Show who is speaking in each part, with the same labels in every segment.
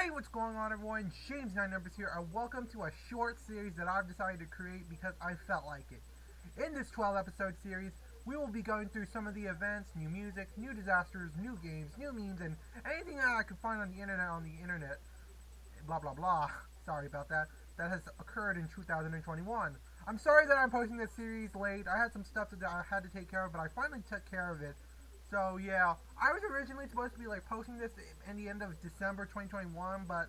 Speaker 1: Hey, what's going on, everyone? James9Numbers here, and welcome to a short series that I've decided to create because I felt like it. In this 12-episode series, we will be going through some of the events, new music, new disasters, new games, new memes, and anything that I could find on the internet, blah blah blah, sorry about that has occurred in 2021. I'm sorry that I'm posting this series late. I had some stuff that I had to take care of, but I finally took care of it. So yeah, I was originally supposed to be posting this in the end of December 2021, but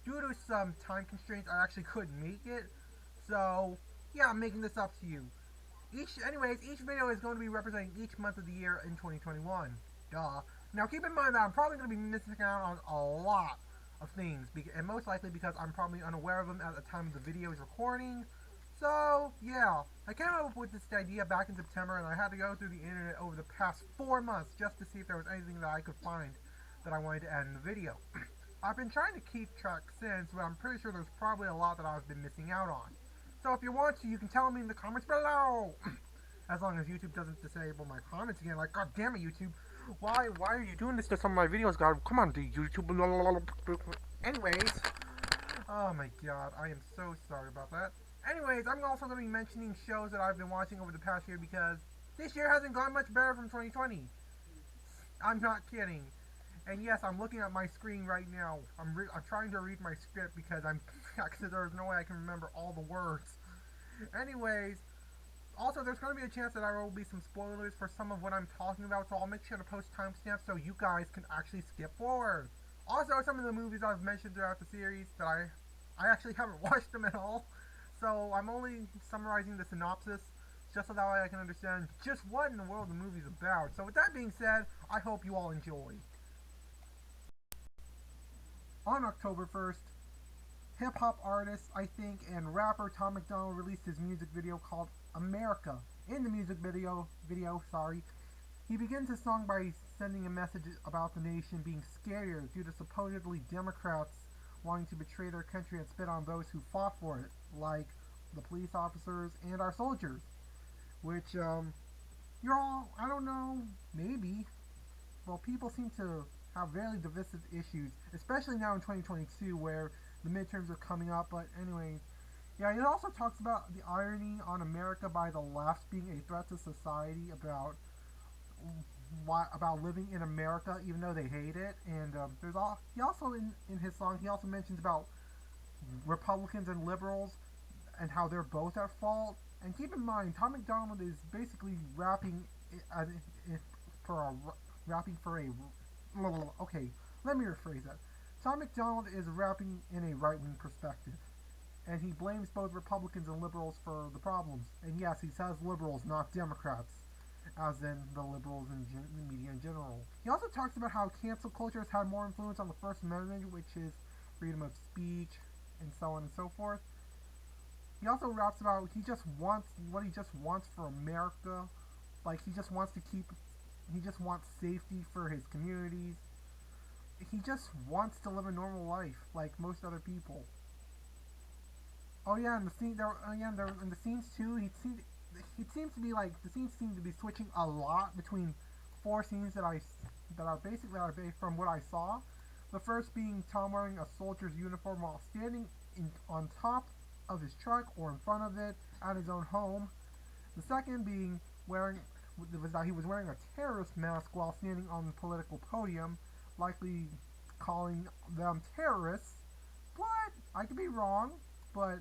Speaker 1: due to some time constraints, I actually couldn't make it. So yeah, I'm making this up to you. Each video is going to be representing each month of the year in 2021. Duh. Now keep in mind that I'm probably going to be missing out on a lot of things, and most likely because I'm probably unaware of them at the time the video is recording. So, yeah, I came up with this idea back in September, and I had to go through the internet over the past 4 months just to see if there was anything that I could find that I wanted to add in the video. I've been trying to keep track since, but I'm pretty sure there's probably a lot that I've been missing out on. So if you want to, you can tell me in the comments below! As long as YouTube doesn't disable my comments again, like, god damn it, YouTube! Why are you doing this to some of my videos, god? Come on, YouTube! Anyways, oh my god, I am so sorry about that. Anyways, I'm also going to be mentioning shows that I've been watching over the past year because this year hasn't gone much better from 2020. I'm not kidding. And yes, I'm looking at my screen right now. I'm trying to read my script because there's no way I can remember all the words. Anyways, also there's going to be a chance that there will be some spoilers for some of what I'm talking about, so I'll make sure to post timestamps so you guys can actually skip forward. Also, some of the movies I've mentioned throughout the series that I actually haven't watched them at all. So I'm only summarizing the synopsis just so that way I can understand just what in the world the movie's about. So with that being said, I hope you all enjoy. On October 1st, hip-hop artist, I think, and rapper Tom MacDonald released his music video called America. In the music video, he begins his song by sending a message about the nation being scarier due to supposedly Democrats wanting to betray their country and spit on those who fought for it, like the police officers and our soldiers. Which, you're all, I don't know, maybe. Well, people seem to have very divisive issues, especially now in 2022 where the midterms are coming up, but anyways. Yeah, it also talks about the irony on America by the left being a threat to society about living in America even though they hate it, and he also in his song he also mentions about Republicans and liberals and how they're both at fault. And keep in mind, Tom MacDonald is basically rapping okay, let me rephrase that. Tom MacDonald is rapping in a right-wing perspective, and he blames both Republicans and liberals for the problems. And yes, he says liberals, not Democrats, as in the liberals and the media in general. He also talks about how cancel culture has had more influence on the First Amendment, which is freedom of speech, and so on and so forth. He also raps about what he just wants for America. Like, he just wants safety for his communities. He just wants to live a normal life like most other people. Oh yeah, and in the scenes too, the scenes seem to be switching a lot between 4 scenes that are based from what I saw. The first being Tom wearing a soldier's uniform while standing on top of his truck or in front of it at his own home. The second being that he was wearing a terrorist mask while standing on the political podium, likely calling them terrorists. But I could be wrong. But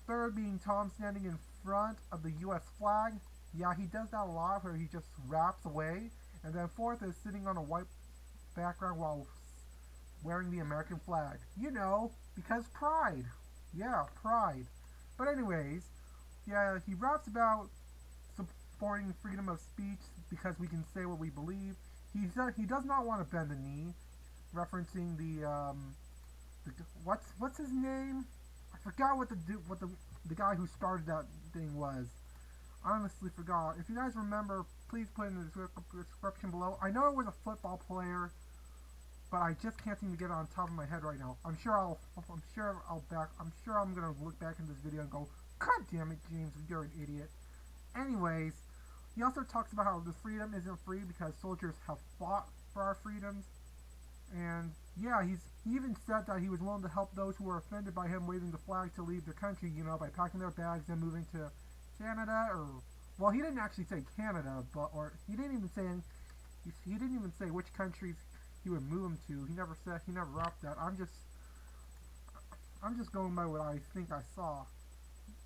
Speaker 1: third being Tom standing in front of the US flag. Yeah, he does that a lot where he just raps away. And then fourth is sitting on a white background while wearing the American flag. You know, because pride. Yeah, pride. But anyways, yeah, he raps about supporting freedom of speech because we can say what we believe. He does not want to bend the knee, referencing what's his name? I forgot what the guy who started that thing was. I honestly forgot. If you guys remember, please put it in the description below. I know it was a football player, but I just can't seem to get it on top of my head right now. I'm sure I'm gonna look back in this video and go, God damn it, James, you're an idiot. Anyways, he also talks about how the freedom isn't free because soldiers have fought for our freedoms. And yeah, he even said that he was willing to help those who were offended by him waving the flag to leave their country, by packing their bags and moving to Canada, or well, he didn't actually say Canada, but or he didn't even say which countries he would move them to. He never wrapped that. I'm just going by what I think I saw.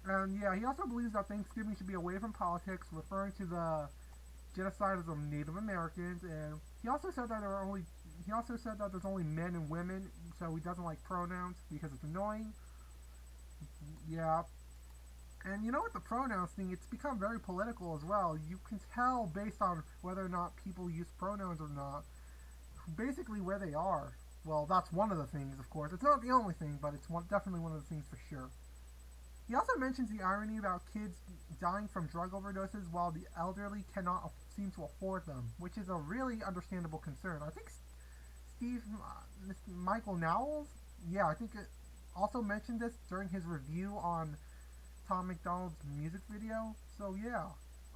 Speaker 1: And yeah, he also believes that Thanksgiving should be away from politics, referring to the genocide of Native Americans, and he also said that there's only men and women, so he doesn't like pronouns because it's annoying. Yeah. And with the pronouns thing, it's become very political as well. You can tell based on whether or not people use pronouns or not, basically where they are. Well, that's one of the things, of course. It's not the only thing, but it's definitely one of the things for sure. He also mentions the irony about kids dying from drug overdoses while the elderly cannot seem to afford them, which is a really understandable concern. I think Michael Nowell, yeah, I think it also mentioned this during his review on Tom MacDonald's music video. So yeah.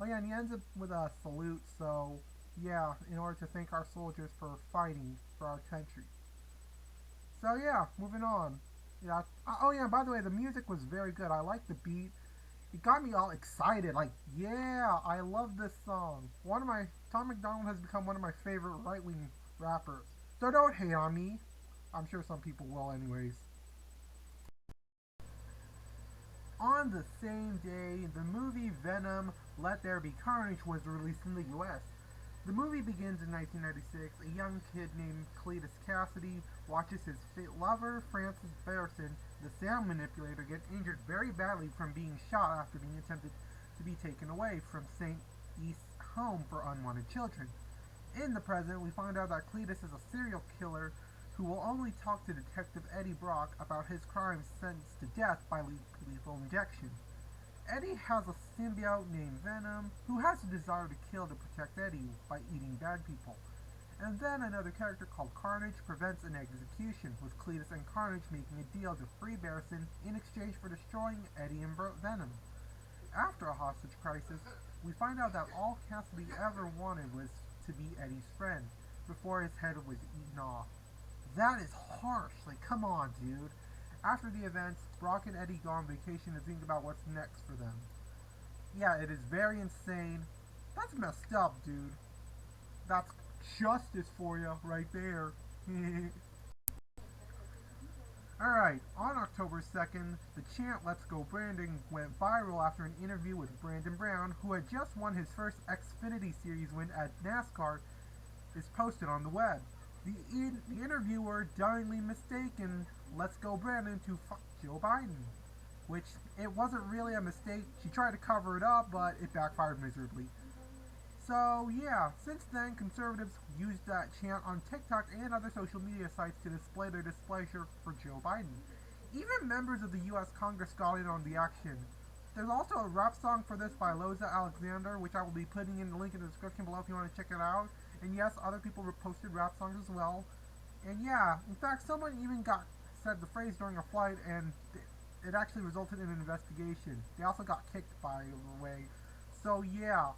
Speaker 1: Oh yeah, and he ends up with a salute. So yeah, in order to thank our soldiers for fighting for our country. So yeah, moving on. Yeah. Oh yeah, by the way, the music was very good. I liked the beat. It got me all excited. Like, yeah, I love this song. Tom MacDonald has become one of my favorite right-wing rappers. So don't hate on me. I'm sure some people will anyways. On the same day, the movie Venom, Let There Be Carnage was released in the US. The movie begins in 1996. A young kid named Cletus Cassidy watches his lover, Francis Bearson, the sound manipulator, get injured very badly from being shot after being attempted to be taken away from St. East's home for unwanted children. In the present, we find out that Cletus is a serial killer who will only talk to Detective Eddie Brock about his crimes sentenced to death by lethal injection. Eddie has a symbiote named Venom who has a desire to kill to protect Eddie by eating bad people. And then another character called Carnage prevents an execution, with Cletus and Carnage making a deal to free Bearson in exchange for destroying Eddie and Venom. After a hostage crisis, we find out that all Cassidy ever wanted was to be Eddie's friend, before his head was eaten off. That is harsh. Like, come on, dude. After the events, Brock and Eddie go on vacation to think about what's next for them. Yeah, it is very insane. That's messed up, dude. That's justice for you right there. Alright, on October 2nd, the chant Let's Go Brandon went viral after an interview with Brandon Brown, who had just won his first Xfinity Series win at NASCAR, is posted on the web. The interviewer dunningly mistaken Let's Go Brandon to fuck Joe Biden, which it wasn't really a mistake. She tried to cover it up, but it backfired miserably. So yeah, since then, conservatives used that chant on TikTok and other social media sites to display their displeasure for Joe Biden. Even members of the US Congress got in on the action. There's also a rap song for this by Loza Alexander, which I will be putting in the link in the description below if you want to check it out. And yes, other people posted rap songs as well. And yeah, in fact, someone even said the phrase during a flight, and it actually resulted in an investigation. They also got kicked, by the way. So yeah,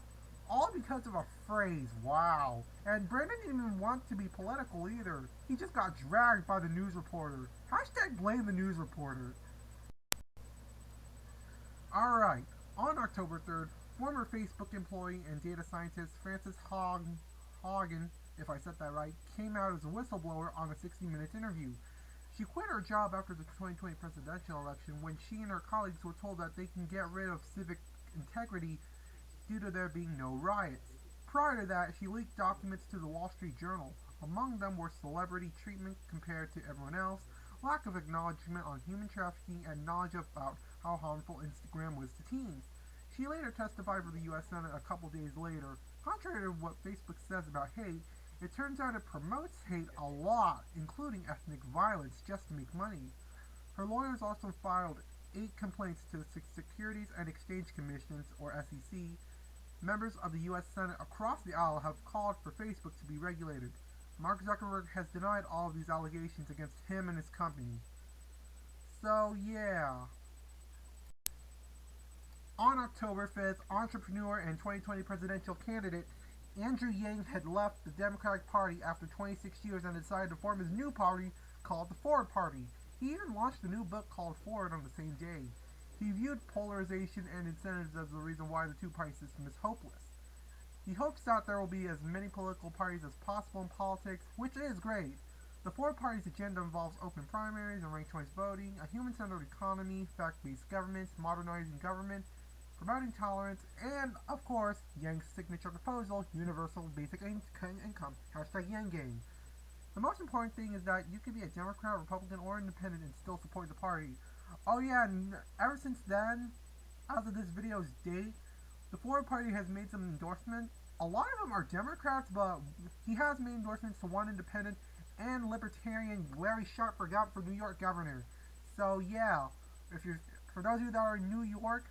Speaker 1: all because of a phrase. Wow. And Brandon didn't even want to be political either. He just got dragged by the news reporter. Hashtag blame the news reporter. Alright, on October 3rd, former Facebook employee and data scientist Frances Haugen, if I said that right, came out as a whistleblower on a 60 Minutes interview. She quit her job after the 2020 presidential election when she and her colleagues were told that they can get rid of civic integrity due to there being no riots. Prior to that, she leaked documents to the Wall Street Journal. Among them were celebrity treatment compared to everyone else, lack of acknowledgement on human trafficking, and knowledge about how harmful Instagram was to teens. She later testified for the U.S. Senate a couple days later. Contrary to what Facebook says about hate, it turns out it promotes hate a lot, including ethnic violence, just to make money. Her lawyers also filed 8 complaints to the Securities and Exchange Commission, or SEC. Members of the U.S. Senate across the aisle have called for Facebook to be regulated. Mark Zuckerberg has denied all of these allegations against him and his company. So, yeah. On October 5th, entrepreneur and 2020 presidential candidate Andrew Yang had left the Democratic Party after 26 years and decided to form his new party called the Forward Party. He even launched a new book called Forward on the same day. He viewed polarization and incentives as the reason why the two-party system is hopeless. He hopes that there will be as many political parties as possible in politics, which is great. The Forward Party's agenda involves open primaries and ranked choice voting, a human-centered economy, fact-based government, modernizing government, promoting tolerance, and, of course, Yang's signature proposal, universal basic income, #YangGang. The most important thing is that you can be a Democrat, Republican, or Independent and still support the party. Oh yeah, and ever since then, as of this video's date, the Forward Party has made some endorsements. A lot of them are Democrats, but he has made endorsements to one Independent and Libertarian Larry Sharpe for New York governor. So yeah, for those of you that are in New York,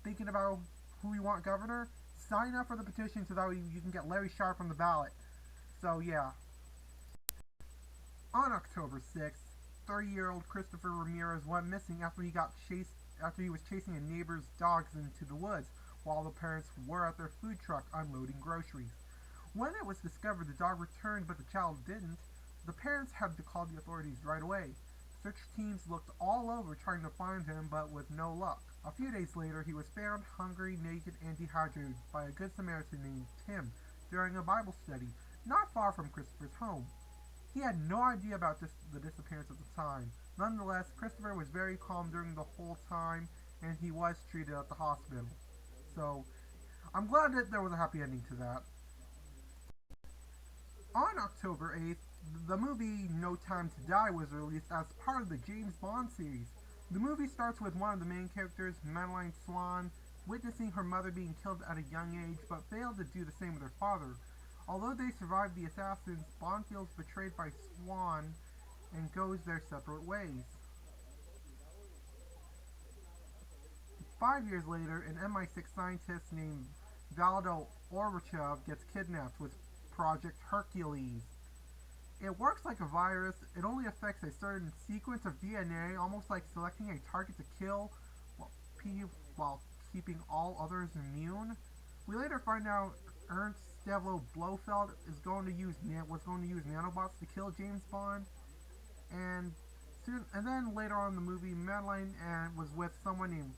Speaker 1: thinking about who you want governor, sign up for the petition so that you can get Larry Sharpe on the ballot. So yeah. On October 6th, 30-year-old Christopher Ramirez went missing after he was chasing a neighbor's dogs into the woods while the parents were at their food truck unloading groceries. When it was discovered the dog returned but the child didn't, the parents had to call the authorities right away. Search teams looked all over trying to find him, but with no luck. A few days later, he was found hungry, naked, and dehydrated by a Good Samaritan named Tim during a Bible study not far from Christopher's home. He had no idea about the disappearance at the time. Nonetheless, Christopher was very calm during the whole time, and he was treated at the hospital. So, I'm glad that there was a happy ending to that. On October 8th, the movie No Time to Die was released as part of the James Bond series. The movie starts with one of the main characters, Madeline Swan, witnessing her mother being killed at a young age, but failed to do the same with her father. Although they survive the assassins, Bond feels betrayed by Swan and goes their separate ways. 5 years later, an MI6 scientist named Valdo Orbachev gets kidnapped with Project Hercules. It works like a virus. It only affects a certain sequence of DNA, almost like selecting a target to kill while keeping all others immune. We later find out Ernst Stavlo Blofeld was going to use nanobots to kill James Bond, and then later on in the movie, Madeline was with someone named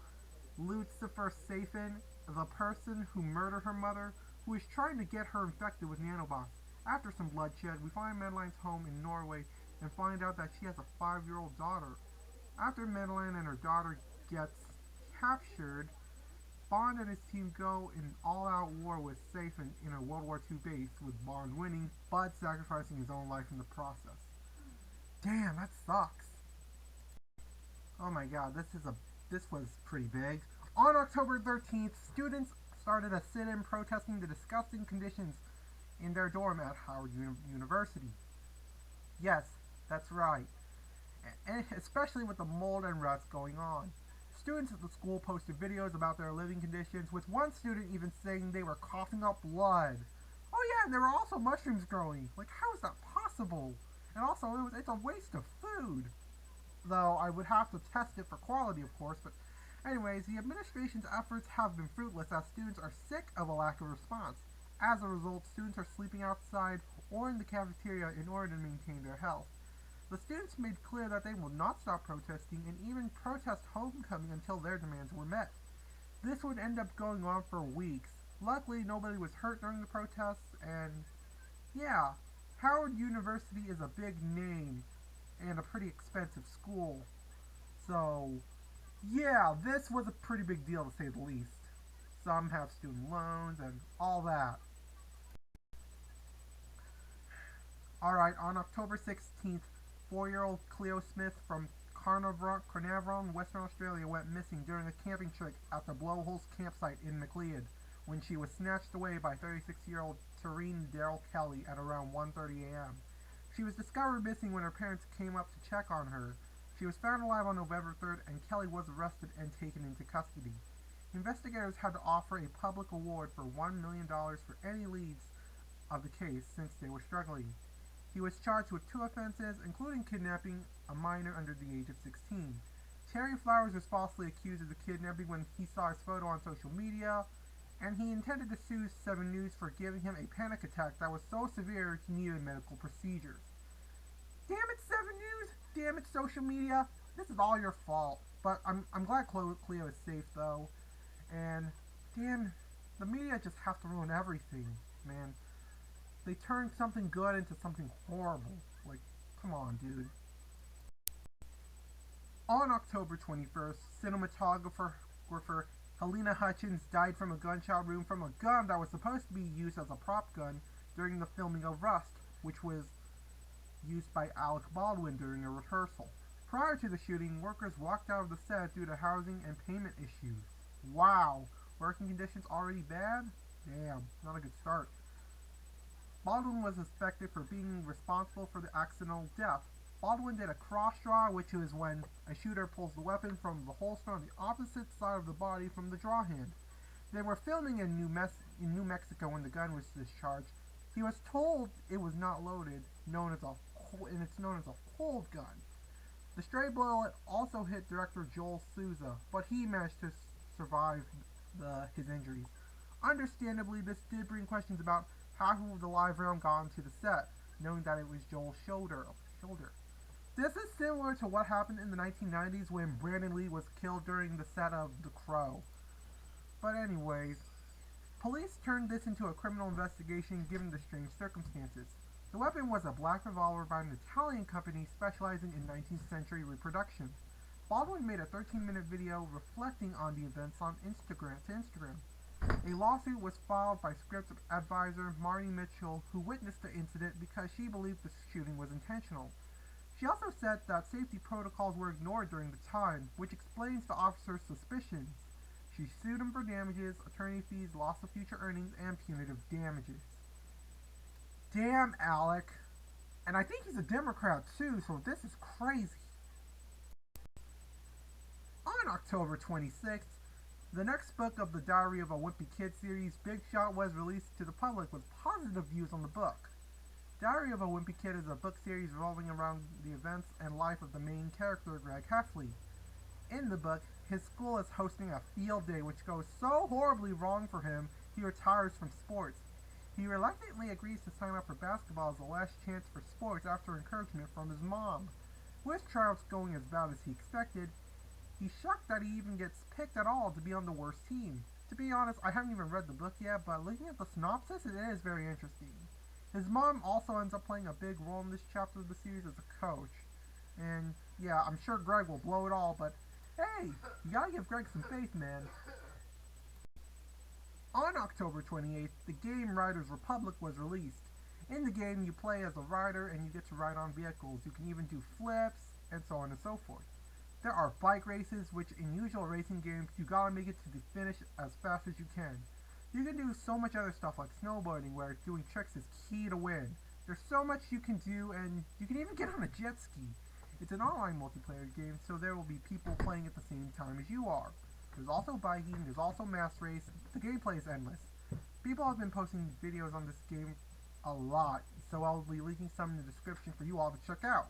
Speaker 1: Lucifer Safin, the person who murdered her mother, who is trying to get her infected with nanobots. After some bloodshed, we find Madeline's home in Norway and find out that she has a 5-year-old daughter. After Madeline and her daughter gets captured, Bond and his team go in all-out war with Safin in a World War II base, with Bond winning, but sacrificing his own life in the process. Damn, that sucks. Oh my god, this was pretty big. On October 13th, students started a sit-in protesting the disgusting conditions in their dorm at Howard University. Yes, that's right. And especially with the mold and rust going on. Students at the school posted videos about their living conditions, with one student even saying they were coughing up blood. Oh yeah, and there were also mushrooms growing. Like, how is that possible? And also, it's a waste of food. Though I would have to test it for quality, of course, but anyways, the administration's efforts have been fruitless as students are sick of a lack of response. As a result, students are sleeping outside or in the cafeteria in order to maintain their health. The students made clear that they will not stop protesting and even protest homecoming until their demands were met. This would end up going on for weeks. Luckily, nobody was hurt during the protests, and yeah, Howard University is a big name and a pretty expensive school. So, yeah, this was a pretty big deal to say the least. Some have student loans and all that. Alright, on October 16th, 4-year-old Cleo Smith from Carnarvon, Western Australia went missing during a camping trip at the Blowholes campsite in Macleod when she was snatched away by 36-year-old Tareen Darrell Kelly at around 1:30 a.m. She was discovered missing when her parents came up to check on her. She was found alive on November 3rd, and Kelly was arrested and taken into custody. Investigators had to offer a public award for $1 million for any leads of the case since they were struggling. He was charged with 2 offenses, including kidnapping a minor under the age of 16. Terry Flowers was falsely accused of the kidnapping when he saw his photo on social media, and he intended to sue 7 News for giving him a panic attack that was so severe he needed medical procedures. Damn it, 7 News! Damn it, social media! This is all your fault. But I'm glad Cleo is safe, though. And, damn, the media just have to ruin everything, man. They turned something good into something horrible. Like, come on, dude. On October 21st, cinematographer Halyna Hutchins died from a gunshot wound from a gun that was supposed to be used as a prop gun during the filming of Rust, which was used by Alec Baldwin during a rehearsal. Prior to the shooting, workers walked out of the set due to housing and payment issues. Wow, working conditions already bad? Damn, not a good start. Baldwin was suspected for being responsible for the accidental death. Baldwin did a cross draw, which is when a shooter pulls the weapon from the holster on the opposite side of the body from the draw hand. They were filming in New Mexico when the gun was discharged. He was told it was not loaded, and it's known as a hold gun. The stray bullet also hit director Joel Souza, but he managed to survive his injuries. Understandably, this did bring questions about how the live round got onto the set, knowing that it was Joel's shoulder. This is similar to what happened in the 1990s when Brandon Lee was killed during the set of The Crow. But anyways, police turned this into a criminal investigation given the strange circumstances. The weapon was a black revolver by an Italian company specializing in 19th century reproduction. Baldwin made a 13-minute video reflecting on the events on Instagram. A lawsuit was filed by script advisor Marty Mitchell, who witnessed the incident because she believed the shooting was intentional. She also said that safety protocols were ignored during the time, which explains the officer's suspicions. She sued him for damages, attorney fees, loss of future earnings, and punitive damages. Damn, Alec. And I think he's a Democrat too, so this is crazy. On October 26th, the next book of the Diary of a Wimpy Kid series, Big Shot, was released to the public with positive views on the book. Diary of a Wimpy Kid is a book series revolving around the events and life of the main character, Greg Heffley. In the book, his school is hosting a field day which goes so horribly wrong for him, he retires from sports. He reluctantly agrees to sign up for basketball as the last chance for sports after encouragement from his mom. With tryouts going as bad as he expected, he's shocked that he even gets picked at all to be on the worst team. To be honest, I haven't even read the book yet, but looking at the synopsis, it is very interesting. His mom also ends up playing a big role in this chapter of the series as a coach. And yeah, I'm sure Greg will blow it all, but hey, you gotta give Greg some faith, man. On October 28th, the game Riders Republic was released. In the game, you play as a rider and you get to ride on vehicles. You can even do flips, and so on and so forth. There are bike races, which in usual racing games, you gotta make it to the finish as fast as you can. You can do so much other stuff like snowboarding, where doing tricks is key to win. There's so much you can do, and you can even get on a jet ski. It's an online multiplayer game, so there will be people playing at the same time as you are. There's also biking, there's also mass race. The gameplay is endless. People have been posting videos on this game a lot, so I'll be linking some in the description for you all to check out.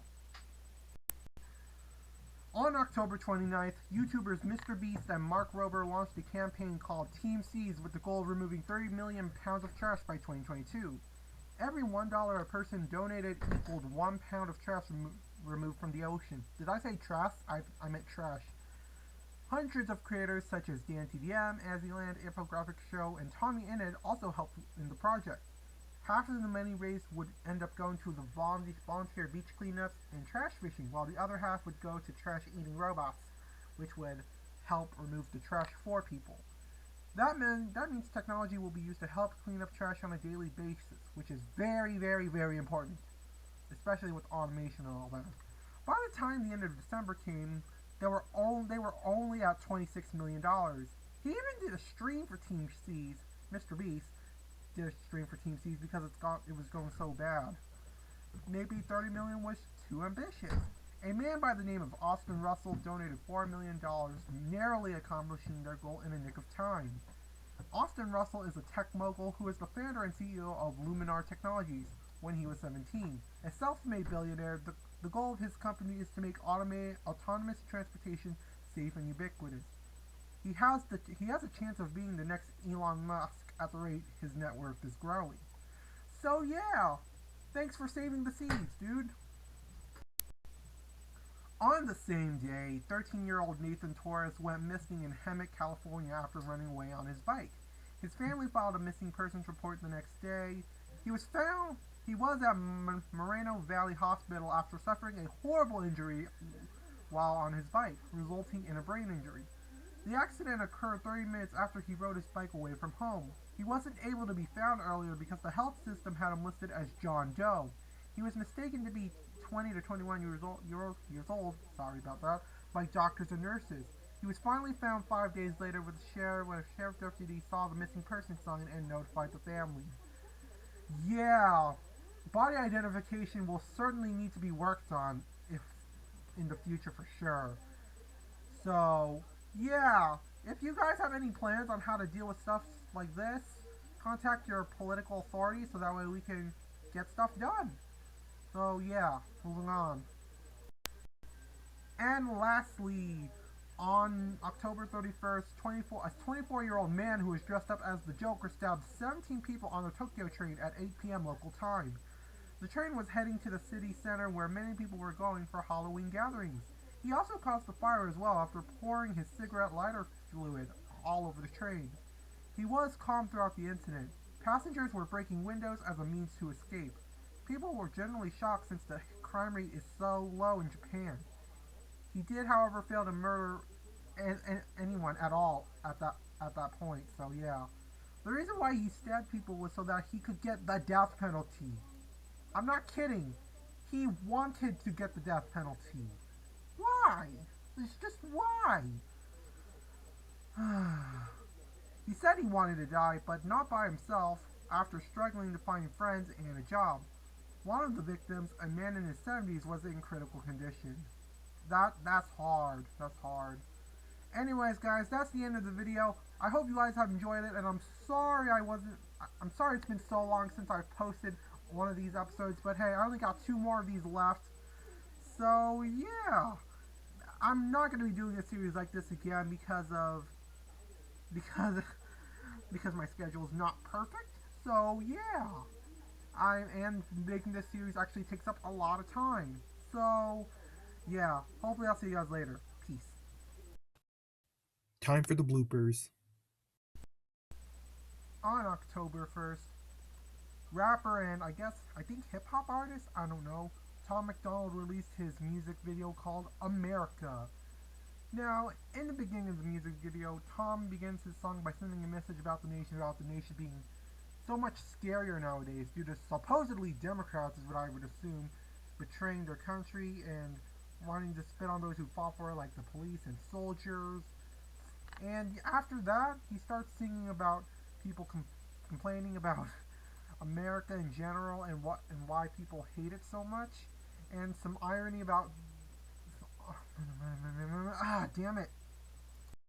Speaker 1: On October 29th, YouTubers Mr. Beast and Mark Rober launched a campaign called TeamSeas with the goal of removing 30 million pounds of trash by 2022. Every $1 a person donated equaled 1 pound of trash removed from the ocean. Did I say trash? I meant trash. Hundreds of creators such as DanTDM, Azzyland, Infographics Show, and Tommy Innit also helped in the project. Half of the money raised would end up going to the volunteer beach cleanups and trash fishing, while the other half would go to trash-eating robots, which would help remove the trash for people. That means technology will be used to help clean up trash on a daily basis, which is very, very, very important, especially with automation and all that. By the time the end of December came, they were only at $26 million. He even did a stream for TeamSeas. Mr. Beast did a stream for TeamSeas because it was going so bad. Maybe 30 million was too ambitious. A man by the name of Austin Russell donated $4 million, narrowly accomplishing their goal in a nick of time. Austin Russell is a tech mogul who is the founder and CEO of Luminar Technologies. When he was 17, a self-made billionaire, the goal of his company is to make autonomous transportation safe and ubiquitous. he has a chance of being the next Elon Musk at the rate his net worth is growing. So yeah, thanks for saving the seeds, dude. On the same day, 13-year-old Nathan Torres went missing in Hemet, California after running away on his bike. His family filed a missing persons report the next day. He was at Moreno Valley Hospital after suffering a horrible injury while on his bike, resulting in a brain injury. The accident occurred 30 minutes after he rode his bike away from home. He wasn't able to be found earlier because the health system had him listed as John Doe. He was mistaken to be 20 to 21 years old, sorry about that, by doctors and nurses. He was finally found 5 days later when a sheriff deputy saw the missing person sign and notified the family. Yeah, body identification will certainly need to be worked on if in the future for sure. So, yeah, if you guys have any plans on how to deal with stuff like this, contact your political authorities so that way we can get stuff done. So yeah, moving on. And lastly, on October 31st, a 24-year-old man who was dressed up as the Joker stabbed 17 people on the Tokyo train at 8 p.m. local time. The train was heading to the city center where many people were going for Halloween gatherings. He also caused the fire as well after pouring his cigarette lighter fluid all over the train. He was calm throughout the incident. Passengers were breaking windows as a means to escape. People were generally shocked since the crime rate is so low in Japan. He did, however, fail to murder anyone at all at that point, so yeah. The reason why he stabbed people was so that he could get the death penalty. I'm not kidding. He wanted to get the death penalty. Why? It's just why? He said he wanted to die, but not by himself, after struggling to find friends and a job. One of the victims, a man in his 70s, was in critical condition. That's hard. That's hard. Anyways, guys, that's the end of the video. I hope you guys have enjoyed it, and I'm sorry it's been so long since I've posted one of these episodes, but hey, I only got 2 more of these left. So, yeah. I'm not going to be doing a series like this again because my schedule is not perfect. So, yeah. And making this series actually takes up a lot of time. So, yeah. Hopefully I'll see you guys later. Peace.
Speaker 2: Time for the bloopers.
Speaker 1: On October 1st, rapper and I think hip-hop artist, I don't know, Tom MacDonald released his music video called America. Now, in the beginning of the music video, Tom begins his song by sending a message about the nation being so much scarier nowadays due to supposedly Democrats, is what I would assume, betraying their country and wanting to spit on those who fought for it, like the police and soldiers. And after that, he starts singing about people complaining about America in general and why people hate it so much, and some irony about damn it.